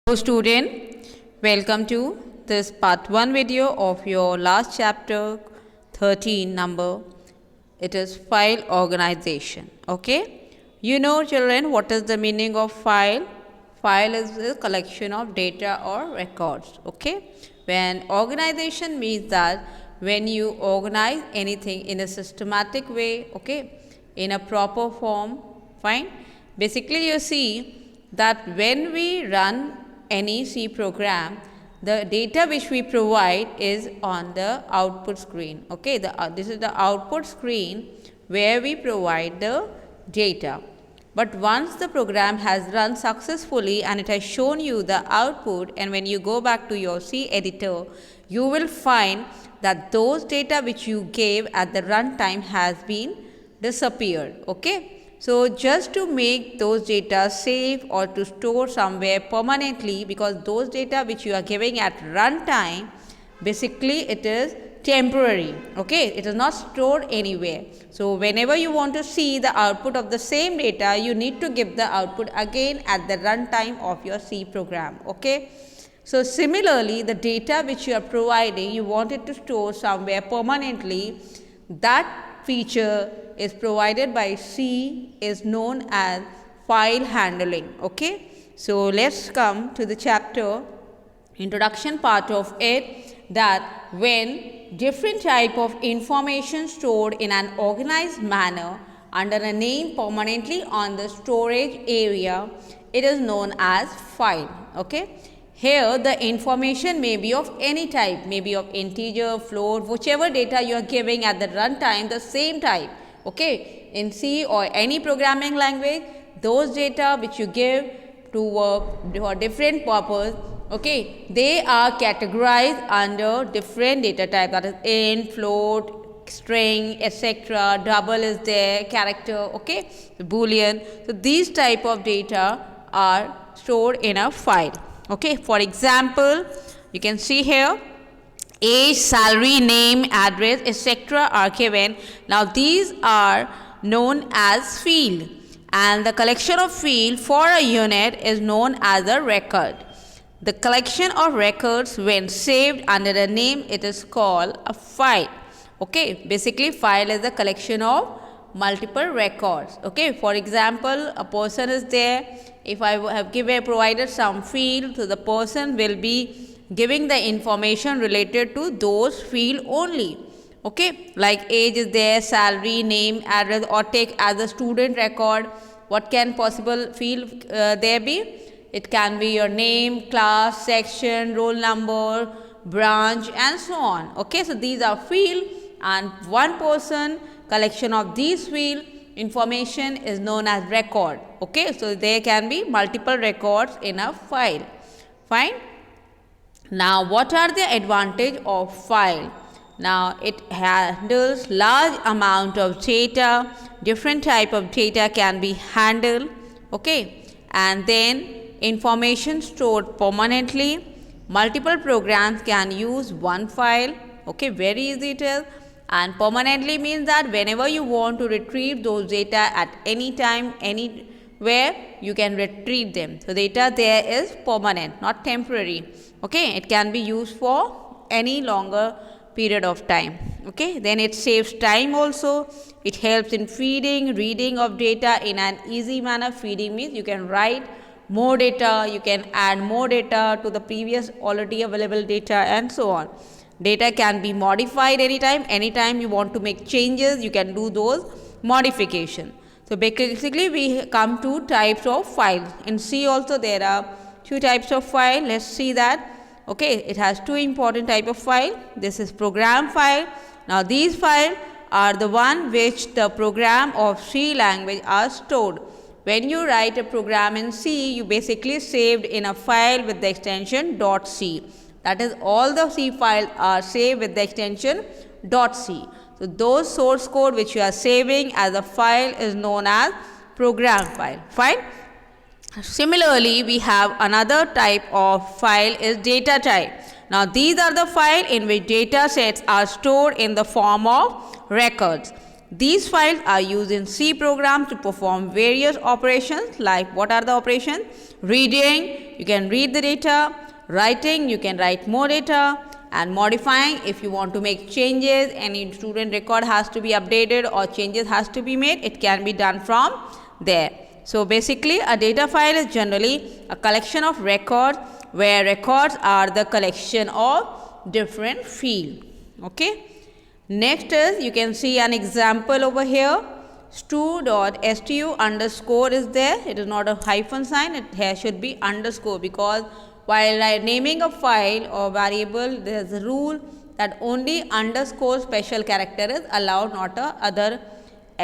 Hello student, welcome to this part 1 video of your last chapter 13 number. It is file organization. Okay, you know children what is the meaning of file? File is a collection of data or records. Okay, when organization means that when you organize anything in a systematic way, okay, in a proper form, fine. Basically you see that when we run any C program, the data which we provide is on the output screen. Okay, this is the output screen where we provide the data. But once the program has run successfully and it has shown you the output, and when you go back to your C editor, you will find that those data which you gave at the runtime has been disappeared. Okay. So just to make those data safe or to store somewhere permanently, because those data which you are giving at runtime, basically it is temporary. Okay, it is not stored anywhere. So whenever you want to see the output of the same data, you need to give the output again at the runtime of your C program. Okay. So similarly, the data which you are providing, you want it to store somewhere permanently. That feature is provided by C, is known as file handling. Okay, so let's come to the chapter introduction part of it, that when different type of information stored in an organized manner under a name permanently on the storage area, it is known as file. Okay, here the information may be of any type, maybe of integer, float, whichever data you are giving at the runtime, the same type. Okay, in C or any programming language, those data which you give to work for different purpose, okay, they are categorized under different data type, that is int, float, string, etc. Double is there, character, okay, the boolean. So these type of data are stored in a file. Okay, for example, you can see here age, salary, name, address, etc. are given. Now these are known as field, and the collection of field for a unit is known as a record. The collection of records when saved under a name, it is called a file. Okay, basically file is a collection of multiple records. Okay, for example, a person is there. If I have provided some field, so the person will be giving the information related to those field only. Okay, like age is there, salary, name, address, or take as a student record. What can possible field there be? It can be your name, class, section, roll number, branch, and so on. Okay, so these are field, and one person collection of these field information is known as record. Okay, so there can be multiple records in a file. Fine. Now what are the advantage of file? Now it handles large amount of data, different type of data can be handled. Okay, and then information stored permanently. Multiple programs can use one file. Okay, very easy it is. And permanently means that whenever you want to retrieve those data at any time, anywhere, you can retrieve them. So data there is permanent, not temporary. Okay, it can be used for any longer period of time. Okay, then it saves time also. It helps in feeding, reading of data in an easy manner. Feeding means you can write more data, you can add more data to the previous already available data, and so on. Data can be modified anytime you want to make changes, you can do those modification. So basically we come to types of files. In C also there are two types of file. Let's see that. Okay, it has two important type of file. This is program file. Now these files are the one which the program of C language are stored. When you write a program in C, you basically saved in a file with the extension .c. That is, all the C files are saved with the extension .c. So those source code which you are saving as a file is known as program file. Fine. Similarly, we have another type of file is data type. Now these are the file in which data sets are stored in the form of records. These files are used in C program to perform various operations, like what are the operations? Reading, you can read the data. Writing, you can write more data. And modifying, if you want to make changes, any student record has to be updated or changes has to be made, it can be done from there. So basically a data file is generally a collection of records where records are the collection of different fields. Okay. Next is, you can see an example over here. stu.stu underscore is there. It is not a hyphen sign. It here should be underscore, because while naming a file or variable, there is a rule that only underscore special character is allowed, not a other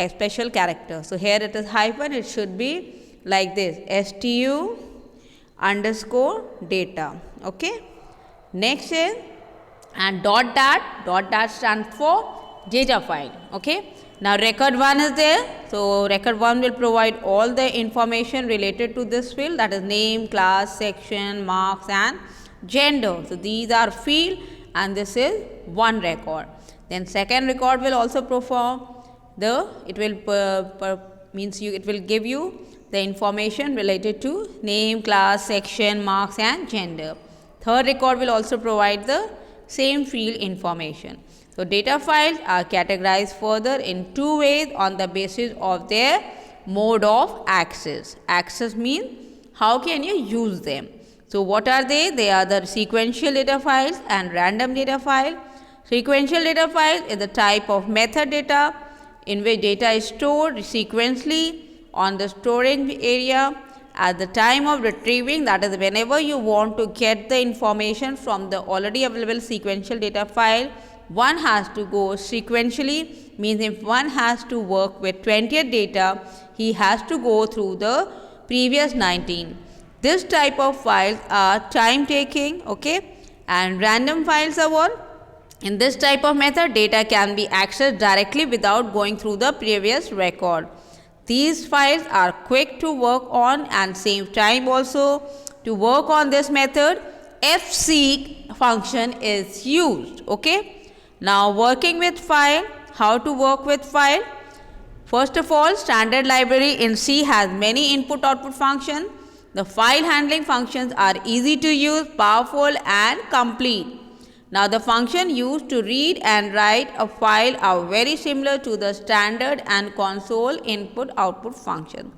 special character. So here it is hyphen. It should be like this, stu underscore data. Okay. Next is, and dot dat stands for data file. Okay. Now record 1 is there. So record 1 will provide all the information related to this field, that is name, class, section, marks and gender. So these are field and this is one record. Then second record will also perform the, it will it will give you the information related to name, class, section, marks and gender. Third record will also provide the same field information. So data files are categorized further in two ways on the basis of their mode of access. Access means how can you use them. So what are they? They are the sequential data files and random data file. Sequential data file is the type of method data in which data is stored sequentially on the storage area at the time of retrieving, that is whenever you want to get the information from the already available sequential data file, one has to go sequentially, means if one has to work with 20th data, he has to go through the previous 19. This type of files are time taking, okay, and random files are what? In this type of method, data can be accessed directly without going through the previous record. These files are quick to work on and save time also. To work on this method, fseek function is used, okay. Now working with file, how to work with file? First of all, standard library in C has many input-output functions. The file handling functions are easy to use, powerful and complete. Now the function used to read and write a file are very similar to the standard and console input-output functions.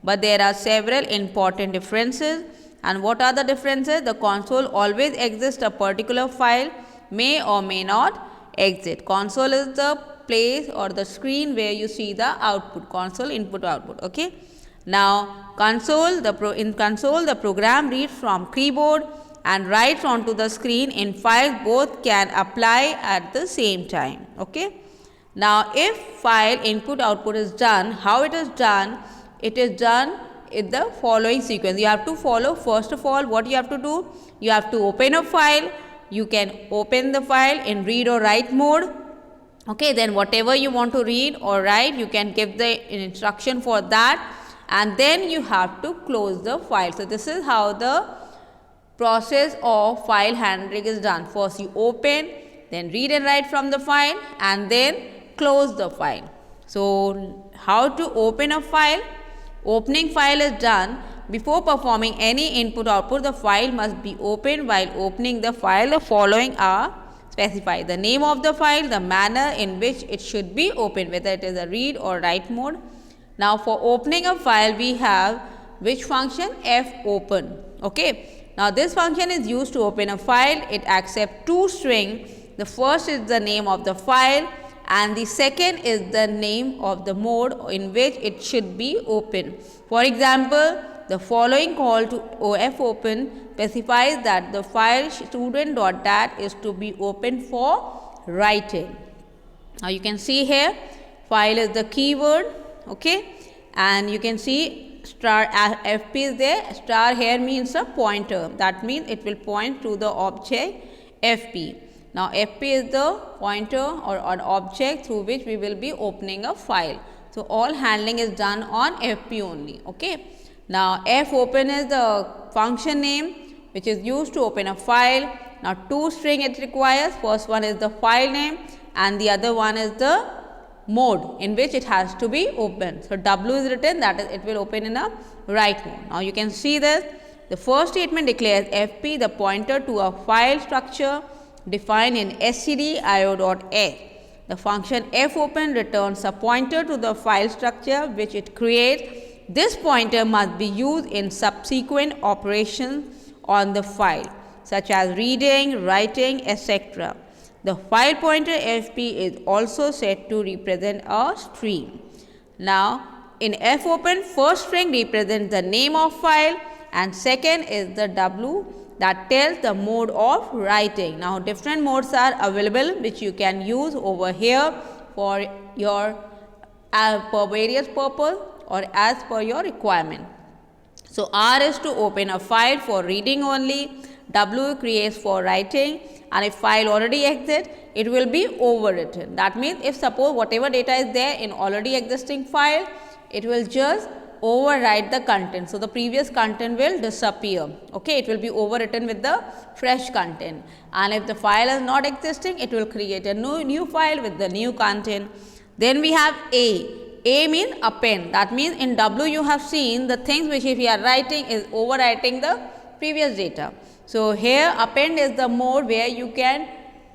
But there are several important differences. And what are the differences? The console always exists, a particular file may or may not exit. Console is the place or the screen where you see the output, console input-output, okay. Now in console the program reads from keyboard and writes onto the screen. In files both can apply at the same time, okay. Now if file input output is done, how it is done? It is done in the following sequence. You have to follow, first of all, what you have to do? You have to open a file. You can open the file in read or write mode, okay. Then whatever you want to read or write, you can give the instruction for that, and then you have to close the file. So this is how the process of file handling is done. First you open, then read and write from the file, and then close the file. So how to open a file? Opening file is done before performing any input output. The file must be opened. While opening the file, the following are specified: the name of the file, the manner in which it should be opened, whether it is a read or write mode. Now for opening a file, we have which function? fopen, okay. Now this function is used to open a file. It accepts two strings. The first is the name of the file and the second is the name of the mode in which it should be opened. For example, the following call to fopen specifies that the file student.dat is to be opened for writing. Now you can see here, file is the keyword, okay, and you can see star fp is there. Star here means a pointer, that means it will point to the object fp. Now fp is the pointer or an object through which we will be opening a file. So all handling is done on fp only, okay. Now fopen is the function name which is used to open a file. Now two string it requires. First one is the file name and the other one is the mode in which it has to be opened. So w is written, that is it will open in a write mode. Now you can see this. The first statement declares fp the pointer to a file structure defined in stdio.h. The function fopen returns a pointer to the file structure which it creates. This pointer must be used in subsequent operations on the file, such as reading, writing, etc. The file pointer fp is also said to represent a string. Now, in fopen, first string represents the name of file and second is the w that tells the mode of writing. Now, different modes are available which you can use over here for your for various purpose or as per your requirement. So, R is to open a file for reading only, W creates for writing, and if file already exists, it will be overwritten. That means, if suppose whatever data is there in already existing file, it will just overwrite the content. So, the previous content will disappear. Okay, it will be overwritten with the fresh content, and if the file is not existing, it will create a new file with the new content. Then we have A. A means append. That means, in W you have seen the things which if you are writing is overwriting the previous data. So, here append is the mode where you can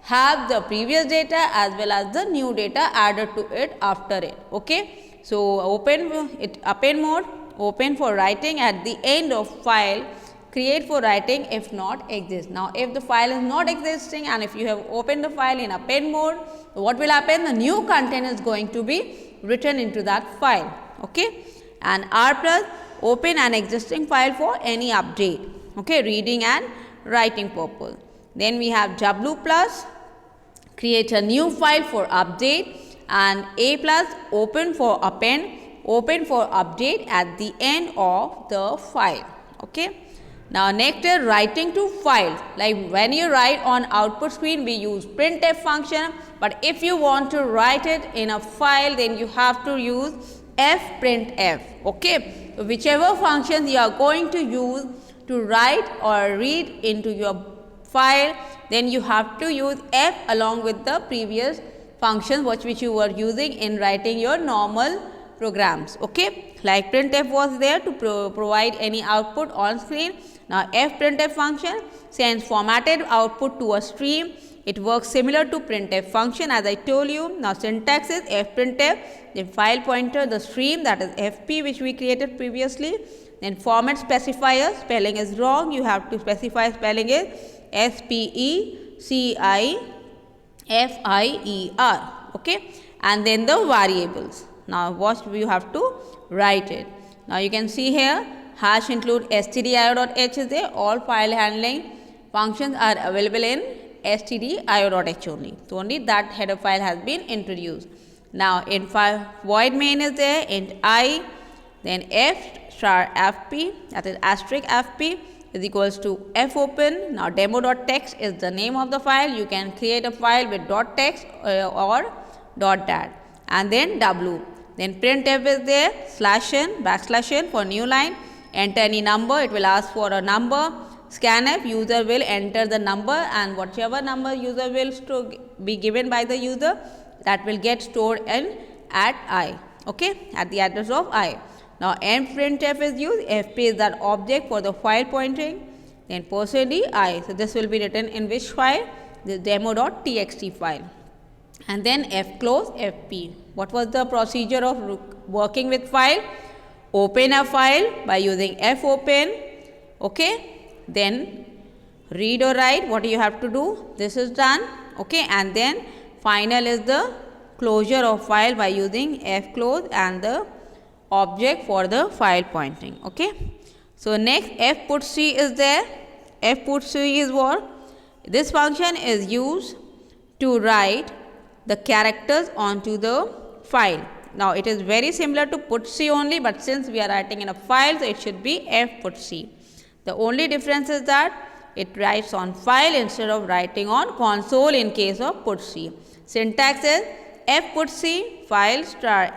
have the previous data as well as the new data added to it after it. Okay. So, append mode, open for writing at the end of file, create for writing if not exist. Now, if the file is not existing and if you have opened the file in append mode, what will happen? The new content is going to be written into that file. Okay. And R plus, open an existing file for any update. Okay, reading and writing purpose. Then we have W plus, create a new file for update, and A plus, open for append, open for update at the end of the file. Okay. Now, next is writing to file. Like when you write on output screen, we use printf function, but if you want to write it in a file, then you have to use fprintf. Okay. So, whichever functions you are going to use to write or read into your file, then you have to use f along with the previous functions which you were using in writing your normal programs. Okay. Like printf was there to provide any output on screen. Now, fprintf function sends formatted output to a stream. It works similar to printf function as I told you. Now, syntax is fprintf, then file pointer the stream, that is fp which we created previously. Then format specifier, spelling is wrong, you have to specify spelling is SPECIFIER. Okay. And then the variables. Now, what you have to write it. Now, you can see here hash include stdio.h is there. All file handling functions are available in stdio.h only. So, only that header file has been introduced. Now, in void main is there, int I, then f star fp, that is asterisk fp is equals to fopen. Now, demo.txt is the name of the file. You can create a file with .text or .dat, and then w. Then printf is there, /n, \n for new line. Enter any number, it will ask for a number. Scanf, user will enter the number, and whatever number user will be given by the user, that will get stored in at I. Okay, at the address of I. Now, printf is used, fp is that object for the file pointing, then %i. So, this will be written in which file? The demo.txt file. And then fclose fp. What was the procedure of working with file? Open a file by using fopen. Okay. Then read or write, what you have to do? This is done. Okay. And then final is the closure of file by using fclose and the object for the file pointing. Okay. So, next fputc is there. Fputc is what? This function is used to write the characters onto the file. Now, it is very similar to putc only, but since we are writing in a file, so it should be fputc. The only difference is that it writes on file instead of writing on console in case of putc. Syntax is fputc, file star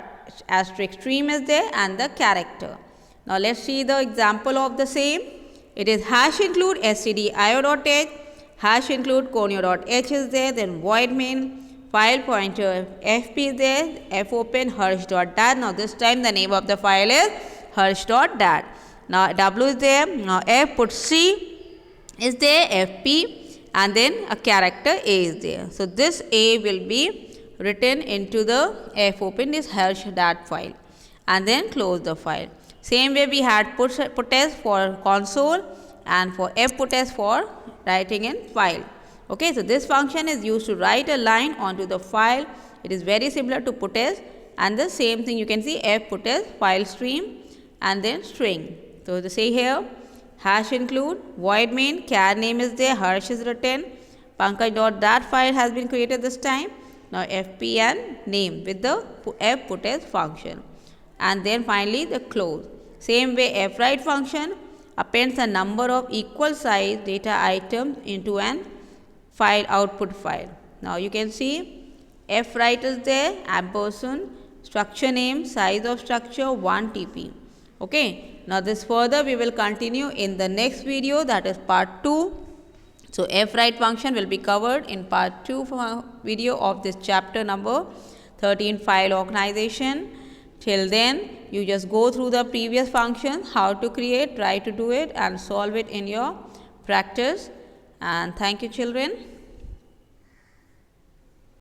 asterisk stream is there, and the character. Now, let us see the example of the same. It is hash include stdio.h, hash include conio.h is there, then void main, file pointer fp is there, fopen harsh.dat. Now, this time the name of the file is harsh.dat. Now W is there. Now F, put C is there, FP, and then a character A is there. So this A will be written into the F, open this Hersh.dat file and then close the file. Same way we had put S for console and for F put S for writing in file. Okay, so this function is used to write a line onto the file. It is very similar to put S, and the same thing you can see F put S, file stream and then string. So they say here hash include void main, char name is there, Hersh is written, Pankaj.dat file has been created this time. Now FP and name with the F put S function, and then finally the close. Same way fwrite function appends a number of equal size data items into an file output file. Now you can see fwrite is there, ampersand, structure name, size of structure 1 TP. Okay, now this further we will continue in the next video, that is part 2. So fwrite function will be covered in part 2 video of this chapter number 13, file organization. Till then, you just go through the previous functions, how to create, try to do it and solve it in your practice. And thank you children.